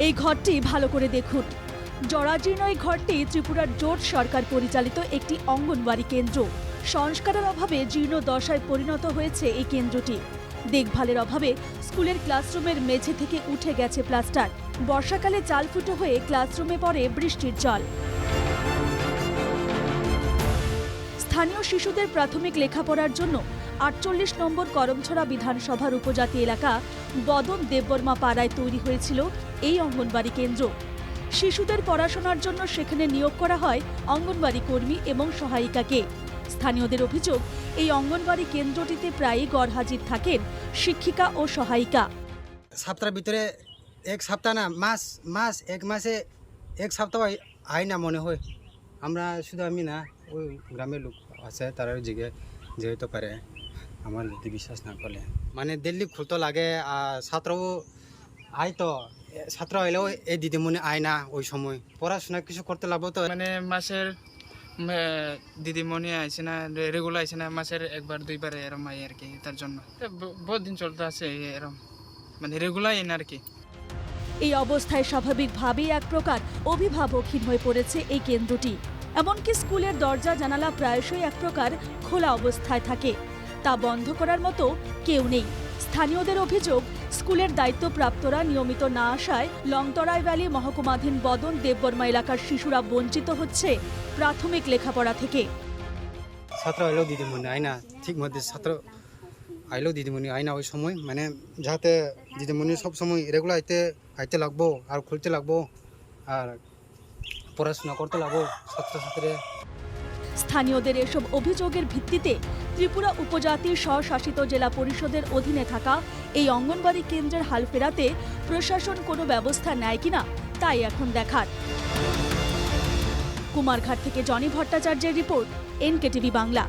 এই ঘরটি ভালো করে দেখুন। জরাজীর্ণ এই ঘরটি ত্রিপুরার জোট সরকার পরিচালিত একটি অঙ্গনওয়াড়ি কেন্দ্র। সংস্কারের অভাবে জীর্ণ দশায় পরিণত হয়েছে এই কেন্দ্রটি। দেখভালের অভাবে স্কুলের ক্লাসরুমের মেঝে থেকে উঠে গেছে প্লাস্টার। বর্ষাকালে চাল ফুটো হয়ে ক্লাসরুমে পড়ে বৃষ্টির জল। স্থানীয় শিশুদের প্রাথমিক লেখাপড়ার জন্য ৪৮ নম্বর করমছড়া বিধানসভার উপজাতি এলাকা বদন দেববর্মা পাড়ায় তৈরি হয়েছিল এই অঙ্গনওয়াড়ি কেন্দ্র। শিশুদের পড়াশোনার জন্য সেখানে নিয়োগ করা হয় অঙ্গনওয়াড়ি কর্মী এবং সহায়িকাকে। স্থানীয়দের অভিযোগ, এই অঙ্গনওয়াড়ি কেন্দ্রটিতে প্রায়ই গড়হাজির থাকেন শিক্ষিকা ও সহায়িকা। সপ্তাহের ভিতরে এক সপ্তাহ না এক মাসে এক সপ্তাহ আয় না মনে হয়। আমরা শুধু আমি না, ওই গ্রামের লোক আছে তারা যেতে পারে আমার যদি বিশ্বাস না করলে। মানে দিল্লি খুলতে লাগে, আর ছাত্রও আয় তো ছাত্র এলেও এই দিদিমণি আয় না ওই সময়। পড়াশোনা কিছু করতে লাগবো তো, মানে মাসের দিদিমণি আইছে না, রেগুলার আইছে না, মাসের একবার দুইবার এরম আই আর কি। তার জন্য বহুত দিন চলতে আছে এরম, মানে রেগুলার এন আর কি। এই অবস্থায় স্বাভাবিকভাবেই এক প্রকার অভিভাবকহীন হয়ে পড়েছে এই কেন্দ্রটি। এমনকি স্কুলের দরজা জানালা প্রায়শই এক প্রকার খোলা অবস্থায় থাকে, তা বন্ধ করার মতো কেউ নেই। স্থানীয়দের অভিযোগ, স্কুলের দায়িত্বপ্রাপ্তরা নিয়মিত না আসায় লংতরাই ভ্যালি মহকুমাধীন বদন দেববর্মা এলাকার শিশুরা বঞ্চিত হচ্ছে প্রাথমিক লেখাপড়া থেকে। ছাত্র এলেও দিদিমণি আয় না ঠিক মধ্যে, ছাত্র আইলেও দিদিমণি আয় না ওই সময়। মানে যাতে দিদিমণি সব সময় রেগুলার আইতে লাগবো আর খুলতে লাগবো আর পড়াশোনা করতে লাগবো ছাত্রছাত্রীরা। স্থানীয়দের এসব অভিযোগের ভিত্তিতে ত্রিপুরা উপজাতির স্বশাসিত জেলা পরিষদের অধীনে থাকা এই অঙ্গনওয়াড়ি কেন্দ্রের হাল ফেরাতে প্রশাসন কোনো ব্যবস্থা নেয় কিনা তাই এখন দেখার। কুমারঘাট থেকে জনি ভট্টাচার্যের রিপোর্ট, NKTV বাংলা।